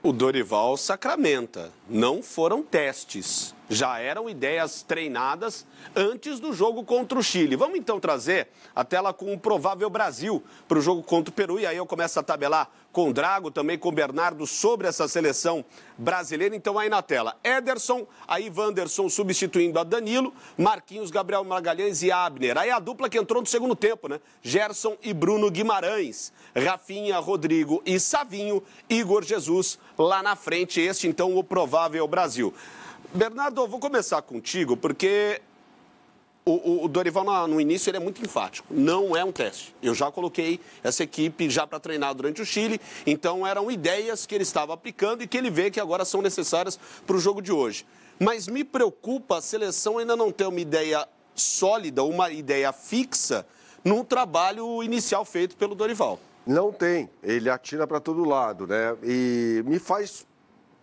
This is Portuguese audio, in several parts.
O Dorival sacramenta, não foram testes, já eram ideias treinadas antes do jogo contra o Chile. Vamos então trazer a tela com o provável Brasil para o jogo contra o Peru, e aí eu começo a tabelar com o Drago, também com o Bernardo, sobre essa seleção brasileira. Então aí na tela, Ederson, aí Wanderson substituindo a Danilo, Marquinhos, Gabriel Magalhães e Abner. Aí a dupla que entrou no segundo tempo, né? Gerson e Bruno Guimarães, Rafinha, Rodrigo e Savinho, Igor Jesus lá na frente. Este então o provável Brasil. Bernardo, eu vou começar contigo, porque o Dorival, no início, ele é muito enfático. Não é um teste. Eu já coloquei essa equipe já para treinar durante o Chile, então eram ideias que ele estava aplicando e que ele vê que agora são necessárias para o jogo de hoje. Mas me preocupa a seleção ainda não ter uma ideia sólida, uma ideia fixa no trabalho inicial feito pelo Dorival. Não tem. Ele atira para todo lado, né? E me faz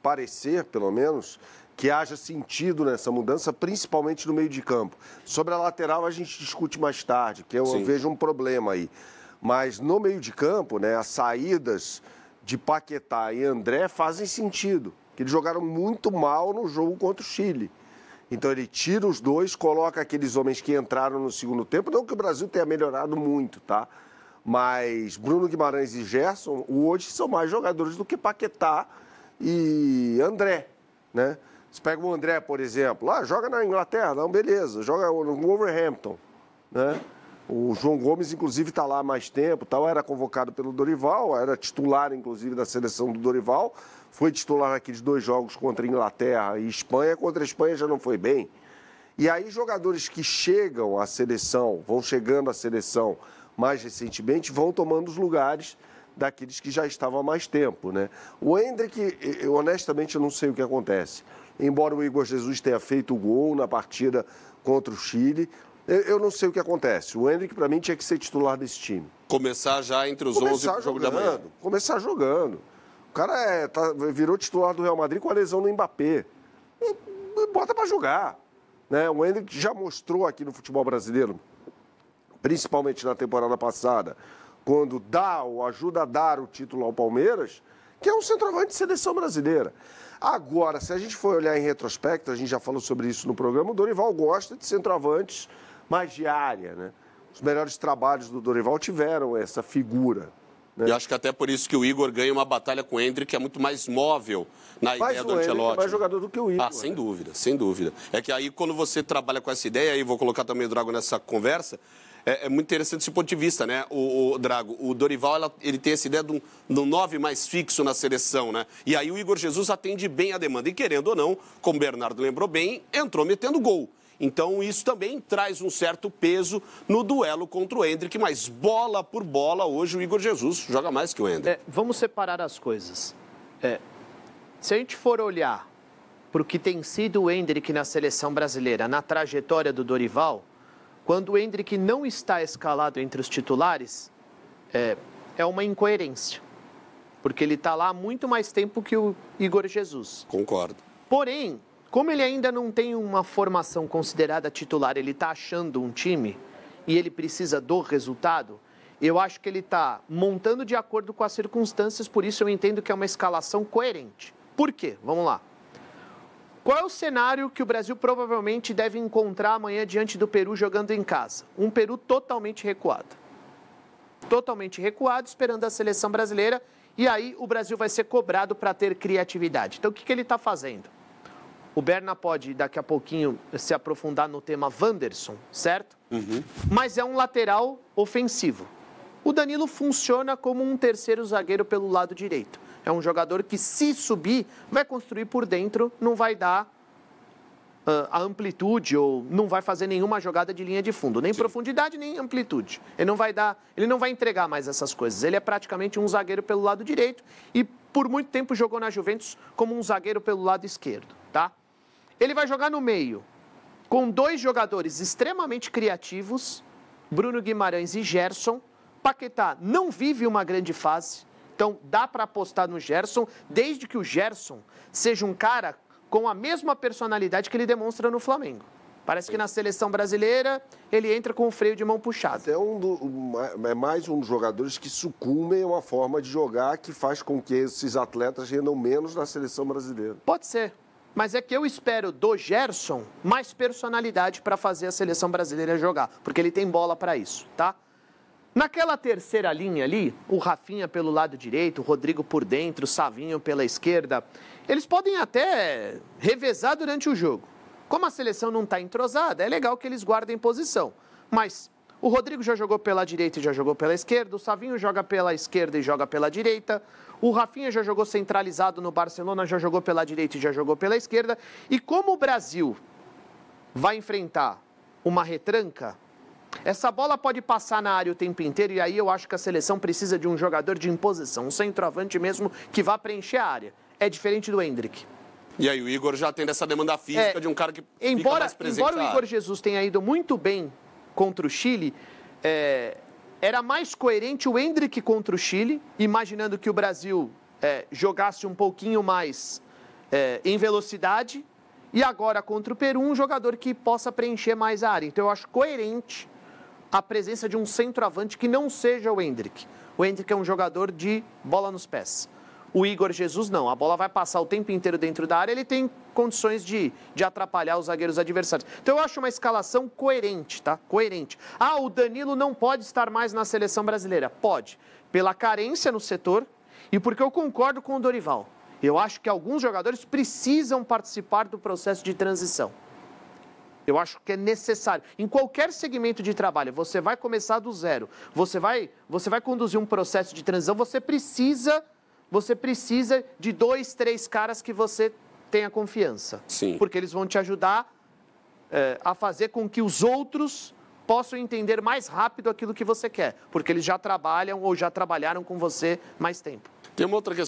parecer, pelo menos, que haja sentido nessa mudança, principalmente no meio de campo. Sobre a lateral a gente discute mais tarde, que eu vejo um problema aí. Mas no meio de campo, né, as saídas de Paquetá e André fazem sentido, que eles jogaram muito mal no jogo contra o Chile. Então ele tira os dois, coloca aqueles homens que entraram no segundo tempo, não que o Brasil tenha melhorado muito, tá? Mas Bruno Guimarães e Gerson hoje são mais jogadores do que Paquetá e André, né? Você pega o André, por exemplo, joga na Inglaterra, não, beleza, joga no Wolverhampton, né? O João Gomes, inclusive, está lá há mais tempo, tal, era convocado pelo Dorival, era titular, inclusive, da seleção do Dorival, foi titular naqueles 2 jogos contra a Inglaterra e Espanha, contra a Espanha já não foi bem. E aí, jogadores que chegam à seleção, vão chegando à seleção mais recentemente, vão tomando os lugares daqueles que já estavam há mais tempo, né? O Endrick, honestamente, eu não sei o que acontece. Embora o Igor Jesus tenha feito o gol na partida contra o Chile, eu não sei o que acontece. O Endrick, para mim, tinha que ser titular desse time. Começar já entre os 11 do jogo da manhã. Começar jogando. O cara virou titular do Real Madrid com a lesão do Mbappé. Bota para jogar, né? O Endrick já mostrou aqui no futebol brasileiro, principalmente na temporada passada, quando ajuda a dar o título ao Palmeiras, que é um centroavante de seleção brasileira. Agora, se a gente for olhar em retrospecto, a gente já falou sobre isso no programa, o Dorival gosta de centroavantes mais de área, né? Os melhores trabalhos do Dorival tiveram essa figura, né? E acho que até por isso que o Igor ganha uma batalha com o Endrick, que é muito mais móvel na ideia do Ancelotti. É mais jogador do que o Igor. Sem dúvida, sem dúvida. É que aí, quando você trabalha com essa ideia, aí vou colocar também o Drago nessa conversa, é muito interessante esse ponto de vista, né? O Drago, o Dorival, ele tem essa ideia de um 9 mais fixo na seleção, né? E aí o Igor Jesus atende bem a demanda. E querendo ou não, como o Bernardo lembrou bem, entrou metendo gol. Então isso também traz um certo peso no duelo contra o Endrick, mas bola por bola, hoje o Igor Jesus joga mais que o Endrick. Vamos separar as coisas. Se a gente for olhar para o que tem sido o Endrick na seleção brasileira, na trajetória do Dorival, quando o Endrick não está escalado entre os titulares, é uma incoerência. Porque ele está lá há muito mais tempo que o Igor Jesus. Concordo. Porém, como ele ainda não tem uma formação considerada titular, ele está achando um time e ele precisa do resultado, eu acho que ele está montando de acordo com as circunstâncias, por isso eu entendo que é uma escalação coerente. Por quê? Vamos lá. Qual é o cenário que o Brasil provavelmente deve encontrar amanhã diante do Peru jogando em casa? Um Peru totalmente recuado. Totalmente recuado, esperando a seleção brasileira. E aí o Brasil vai ser cobrado para ter criatividade. Então o que ele está fazendo? O Berna pode daqui a pouquinho se aprofundar no tema Wanderson, certo? Mas é um lateral ofensivo. O Danilo funciona como um terceiro zagueiro pelo lado direito. É um jogador que, se subir, vai construir por dentro, não vai dar a amplitude ou não vai fazer nenhuma jogada de linha de fundo, nem profundidade, nem amplitude. Ele não vai entregar mais essas coisas. Ele é praticamente um zagueiro pelo lado direito e, por muito tempo, jogou na Juventus como um zagueiro pelo lado esquerdo, tá? Ele vai jogar no meio com 2 jogadores extremamente criativos, Bruno Guimarães e Gerson. Paquetá não vive uma grande fase. Então, dá para apostar no Gerson, desde que o Gerson seja um cara com a mesma personalidade que ele demonstra no Flamengo. Parece que na seleção brasileira ele entra com o freio de mão puxado. É mais um dos jogadores que sucumbem a uma forma de jogar que faz com que esses atletas rendam menos na seleção brasileira. Pode ser. Mas é que eu espero do Gerson mais personalidade para fazer a seleção brasileira jogar, porque ele tem bola para isso, tá? Naquela terceira linha ali, o Rafinha pelo lado direito, o Rodrigo por dentro, o Savinho pela esquerda, eles podem até revezar durante o jogo. Como a seleção não está entrosada, é legal que eles guardem posição. Mas o Rodrigo já jogou pela direita e já jogou pela esquerda, o Savinho joga pela esquerda e joga pela direita, o Rafinha já jogou centralizado no Barcelona, já jogou pela direita e já jogou pela esquerda. E como o Brasil vai enfrentar uma retranca, essa bola pode passar na área o tempo inteiro e aí eu acho que a seleção precisa de um jogador de imposição, um centroavante mesmo que vá preencher a área. É diferente do Endrick. E aí o Igor já tem essa demanda física de um cara que fica mais presente. Embora o Igor Jesus tenha ido muito bem contra o Chile, era mais coerente o Endrick contra o Chile, imaginando que o Brasil jogasse um pouquinho mais em velocidade, e agora contra o Peru, um jogador que possa preencher mais a área. Então eu acho coerente a presença de um centroavante que não seja o Endrick. O Endrick é um jogador de bola nos pés. O Igor Jesus não, a bola vai passar o tempo inteiro dentro da área, ele tem condições de atrapalhar os zagueiros adversários. Então eu acho uma escalação coerente, tá? Coerente. Ah, o Danilo não pode estar mais na seleção brasileira. Pode, pela carência no setor e porque eu concordo com o Dorival. Eu acho que alguns jogadores precisam participar do processo de transição. Eu acho que é necessário. Em qualquer segmento de trabalho, você vai começar do zero, você vai conduzir um processo de transição, você precisa de 2, 3 caras que você tenha confiança. Sim. Porque eles vão te ajudar a fazer com que os outros possam entender mais rápido aquilo que você quer. Porque eles já trabalham ou já trabalharam com você mais tempo. Tem uma outra questão.